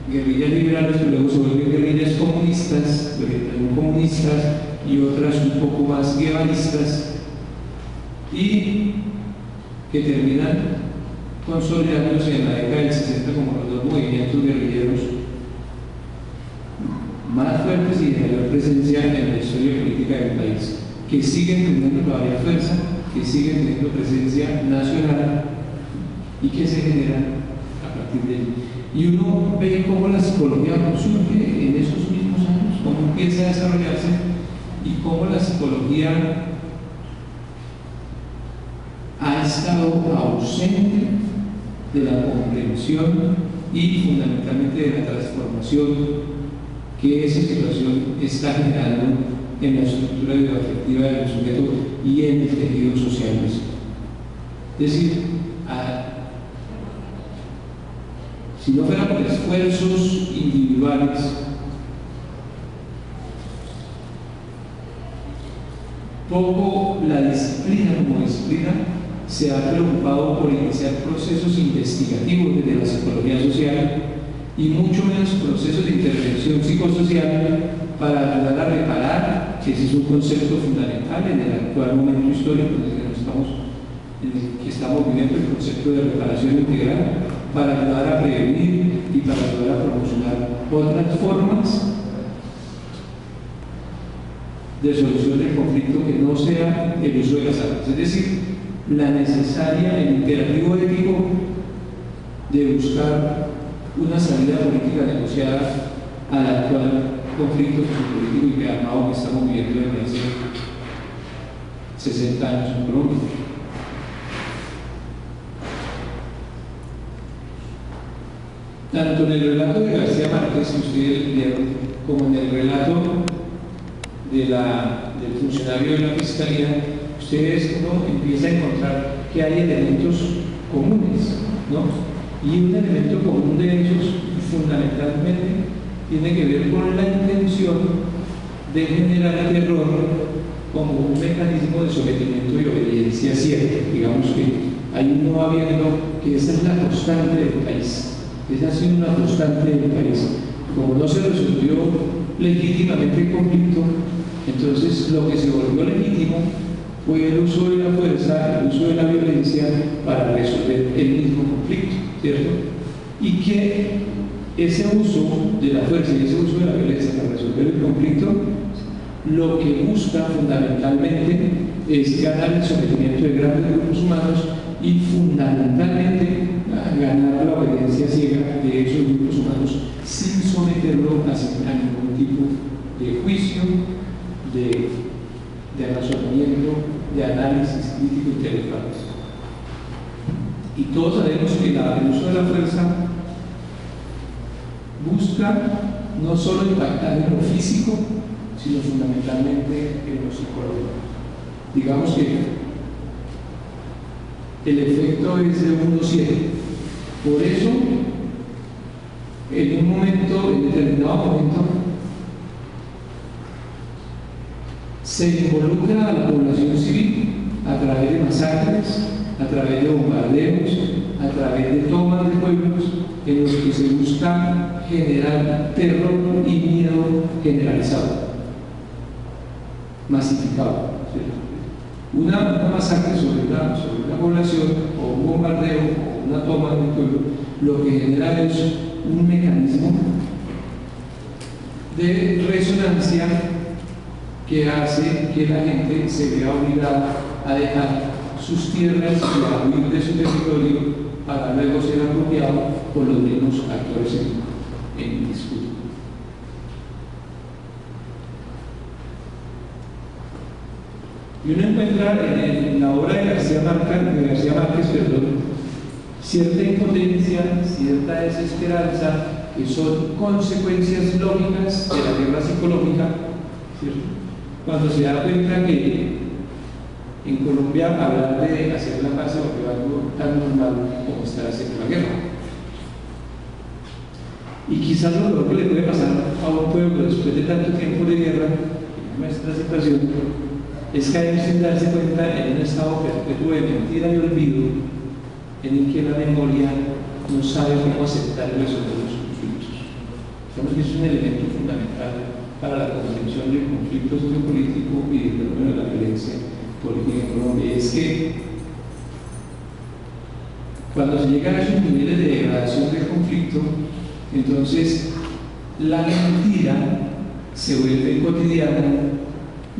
guerrillas liberales, pero luego se vuelven guerrillas comunistas, comunistas y otras un poco más guevaristas, y que terminan consolidándose en la década del 60 como los dos movimientos guerrilleros más fuertes y de mayor presencia en la historia política del país, que siguen teniendo todavía fuerza, que siguen teniendo presencia nacional y que se generan a partir de ello. Y uno ve cómo la psicología surge en esos mismos años, cómo empieza a desarrollarse y cómo la psicología ha estado ausente de la comprensión y fundamentalmente de la transformación que esa situación está generando en la estructura bioafectiva del sujeto y en el tejido social. Es decir, si no fueran por esfuerzos individuales, poco la disciplina como disciplina se ha preocupado por iniciar procesos investigativos desde la psicología social y mucho menos procesos de intervención psicosocial para ayudar a reparar, que ese es un concepto fundamental en el actual momento histórico en el que estamos viviendo, el concepto de reparación integral, para ayudar a prevenir y para ayudar a promocionar otras formas de solución del conflicto que no sea el uso de las armas. Es decir, la necesaria, el imperativo ético de buscar una salida política negociada al actual conflicto político y armado que estamos viviendo desde hace 60 años en Colombia. Tanto en el relato de García Márquez, que ustedes leyeron, como en el relato del funcionario de la Fiscalía, ustedes empiezan a encontrar que hay elementos comunes, ¿no? Y un elemento común de ellos, fundamentalmente, tiene que ver con la intención de generar terror como un mecanismo de sometimiento y obediencia ciega. Digamos que ahí uno va viendo que esa es la constante del país. Esa ha sido una constante del país. Como no se resolvió legítimamente el conflicto, entonces lo que se volvió legítimo fue el uso de la fuerza, el uso de la violencia para resolver el mismo conflicto, ¿cierto? Y que ese uso de la fuerza y ese uso de la violencia para resolver el conflicto, lo que busca fundamentalmente es ganar el sometimiento de grandes grupos humanos y fundamentalmente ganar la obediencia ciega de esos grupos humanos sin someterlo a ningún tipo de juicio, de razonamiento, de análisis crítico intelectual. Y todos sabemos que el uso de la fuerza busca no solo impactar en lo físico, sino fundamentalmente en lo psicológico. Digamos que el efecto es de 1-7. Por eso, en determinado momento, se involucra a la población civil a través de masacres, a través de bombardeos, a través de tomas de pueblos, en los que se busca generar terror y miedo generalizado, masificado, ¿cierto? Una masacre sobre una población o un bombardeo o una toma de un pueblo, lo que genera es un mecanismo de resonancia que hace que la gente se vea obligada a dejar sus tierras y a huir de su territorio para luego ser apropiado por los mismos actores en disputa. Y uno encuentra en la obra de García Márquez, cierta impotencia, cierta desesperanza, que son consecuencias lógicas de la guerra psicológica, ¿cierto? Cuando se da cuenta que en Colombia hablar de hacer la paz se volvió algo tan normal como estar haciendo la guerra. Y quizás lo mejor que le puede pasar a un pueblo después de tanto tiempo de guerra, en nuestra situación, es caer sin darse cuenta en un estado perpetuo de mentira y olvido, en el que la memoria no sabe cómo aceptar y resolver los conflictos. consideramos que es un elemento fundamental para la comprensión del conflicto sociopolítico y del fenómeno de la violencia política en Colombia, es que cuando se llega a esos niveles de degradación del conflicto, entonces la mentira se vuelve cotidiana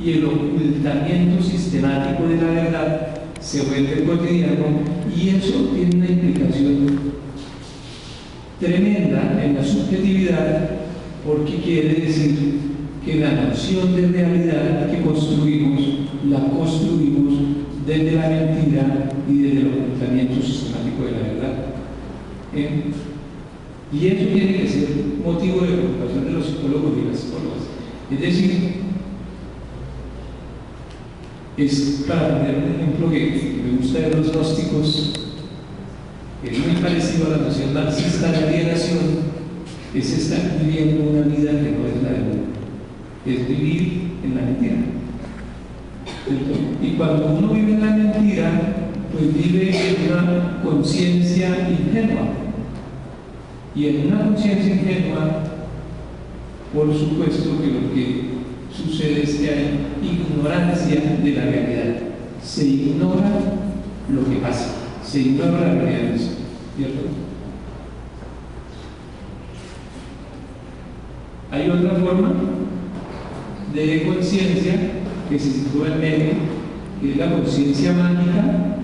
y el ocultamiento sistemático de la verdad se vuelve cotidiano, y eso tiene una implicación tremenda en la subjetividad, porque quiere decir que la noción de realidad que construimos, la construimos desde la mentira y desde el ocultamiento sistemático de la verdad. Y eso tiene que ser motivo de preocupación de los psicólogos y las psicólogas. Es decir, es, para poner un ejemplo que me gusta de los gnósticos, es muy parecido a la noción marxista de alienación, es estar viviendo una vida que no es la de uno, es vivir en la mentira. Y cuando uno vive en la mentira, pues vive en una conciencia ingenua. Y en una conciencia ingenua, por supuesto que lo que sucede es que hay ignorancia de la realidad. Se ignora lo que pasa, se ignora la realidad, ¿cierto? Hay otra forma de conciencia que se sitúa en medio, que es la conciencia mágica,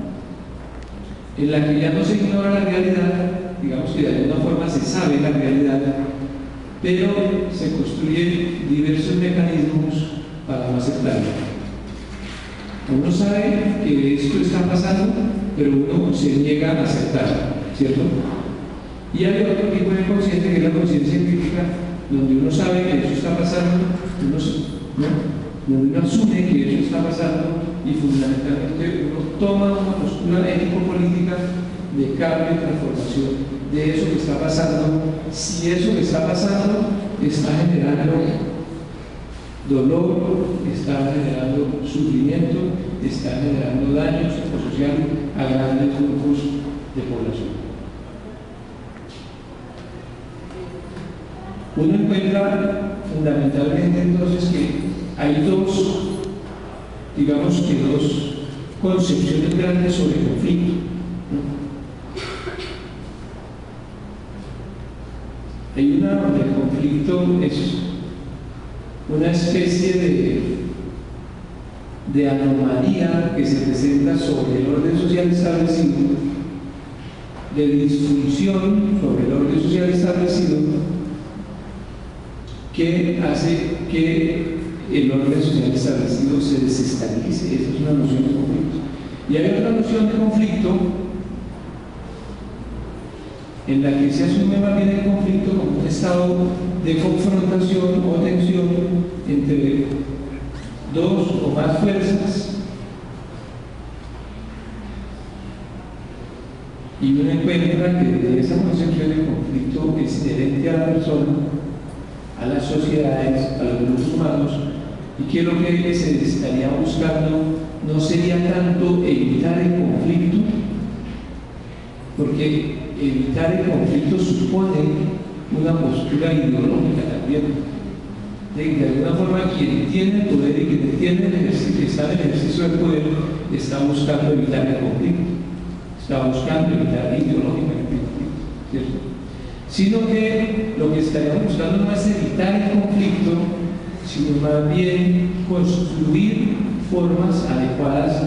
en la que ya no se ignora la realidad, digamos que de alguna forma se sabe la realidad, pero se construyen diversos mecanismos para no aceptarlo. Uno sabe que esto está pasando, pero uno se niega a aceptarlo, ¿cierto? Y hay otro tipo de conciencia, que es la conciencia crítica, donde uno sabe que eso está pasando, donde uno asume que eso está pasando, y fundamentalmente uno toma una postura ético-política de cambio y transformación de eso que está pasando. Si eso que está pasando está generando dolor, está generando sufrimiento, está generando daño psicosocial a grandes grupos de población. Uno encuentra fundamentalmente entonces que hay digamos que dos concepciones grandes sobre el conflicto. Hay una donde el conflicto es una especie de anomalía que se presenta sobre el orden social establecido, de disfunción sobre el orden social establecido, que hace que el orden social establecido se desestabilice. Esa es una noción de conflicto. Y hay otra noción de conflicto en la que se asume más bien el conflicto como un estado de confrontación o tensión entre dos o más fuerzas, y uno encuentra que desde esa concepción de conflicto es inherente a la persona, a las sociedades, a los grupos humanos, y que lo que se estaría buscando no sería tanto evitar el conflicto, porque evitar el conflicto supone una postura ideológica también. De alguna forma, quien tiene el poder y quien está en el ejercicio del poder está buscando evitar el conflicto, está buscando evitar ideológicamente el conflicto, ¿cierto? Sino que lo que estaríamos buscando no es evitar el conflicto, sino más bien construir formas adecuadas